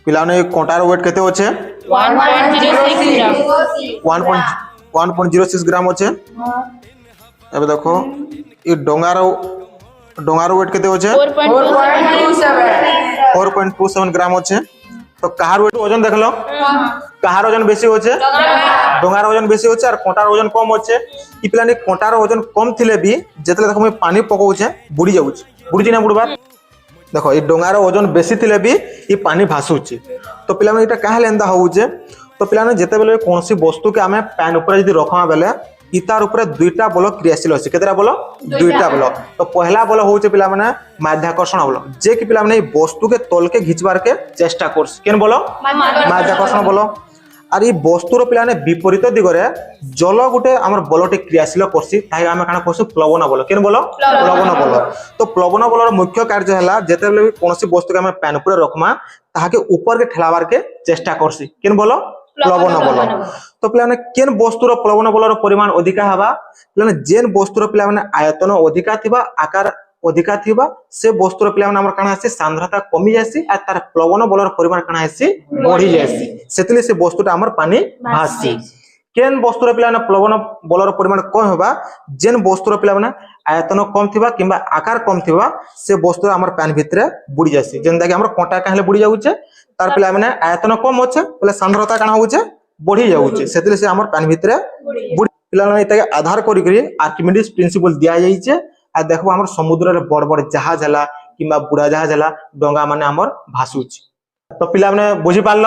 ପିଲାମାନେ କଣ୍ଟାର ୱେଟ କେତେ ଅଛେ 1.06 ଗ୍ରାମ ଅଛେ। ଏବେ ଦେଖ ଏ ଡଙ୍ଗାର ୱେଟ କେତେ ଅଛେ 4.27 গ্রাম অছে। তো কাহার ওজন দেখলো কাহার ওজন বেশি হচ্ছে ডোঙার ওজন বেশি হচ্ছে আর কঁটার ওজন কম হচ্ছে। ই পিলানি কঁটার ওজন কম থিলে বি যেতলে দেখো মুই পানি পকাউছে বুড়ি যাଉଛି বুড়িছি না বুড়বার। দেখো এই ডোঙার ওজন বেশি থিলে বি ই পানি ভাসুଛି। তো পিলাମାନେ এটা কাহলে এন্তা হଉଛି। তো পিলাମାନେ যেতেবেলে কোনসি বস্তুকে আমি প্যান উপরে যদি রখমা বেলে ইতার উপরে দুইটা বল ক্রিয়াশীল আছে। কেতেটা বল দুইটা বল। তো পহলা বল হচ্ছে পিলাମାନେ মাধ্যাকর্ষণ বল যে কি পিলাମାନେ এই বস্তুকে তলকে ঘিচবারকে চেষ্টা করছে কেন বল মাধ্যাকর্ষণ বল। আর এই বস্তুর পিলাମାନେ বিপরীত দিগরে জল গোটে আমার বলটি ক্রিয়াশীল করছি তাই আমি কানা করছি প্লবন বল কেন বল প্লবন বল। তো প্লবন বলর মুখ্য কার্য হেলা যেতেবেলে কোনসি বস্তুকে আমি প্যান উপরে রখমা তাহাকে উপরকে ঠেলাবারকে চেষ্টা করছি কেন বল প্লবন বল। তো পিলাମାନେ কেন বস্তুর প্লবন বলর পরিমাণ অধিকা হবা পিলাମାନେ যেন বস্তুর পিলাମାନେ আয়তন অধিকা থিবা আকার অধিকা থিবা সে বস্তুর পিলাମାନେ আমার কানা আছে সান্দ্রতা কমি যাসি আর তার প্লবন বলর পরিমাণ কানা আছে বঢ়ি যাসি সেতলে সে বস্তুটা আমার পানি ভাসি। কেন বস্তুর পিলাମାନେ প্লবন বলর পরিমাণ কম হবা যেন বস্তুর পিলাମାନେ আয়তন কম থিবা কিংবা আকার কম থিবা সে বস্তু আমার পান ভিতরে বুড়ি যাসি। যেনটা কি আমার কঁটা কাহলে বুড়ি যাচ্ছে তার পিলাମାନେ আয়তন কম হচ্ছে বলে সান্দ্রতা কানা হচ্ছে বঢ়ি যাচ্ছে সেতলে সে আমার পান ভিতরে বুড়ি। পিলাମାନେ এটাকে আধার করি আর্কিমিডিস প্রিন্সিপল দিয়া যাইছে। আর দেখো আমার সমুদ্রের বড় বড় জাহাজ হেলা কিংবা বুড়া জাহাজ হেলা ডঙ্গা মানে আমার ভাসুছি। তো পিলাମାନେ বুঝি পারল।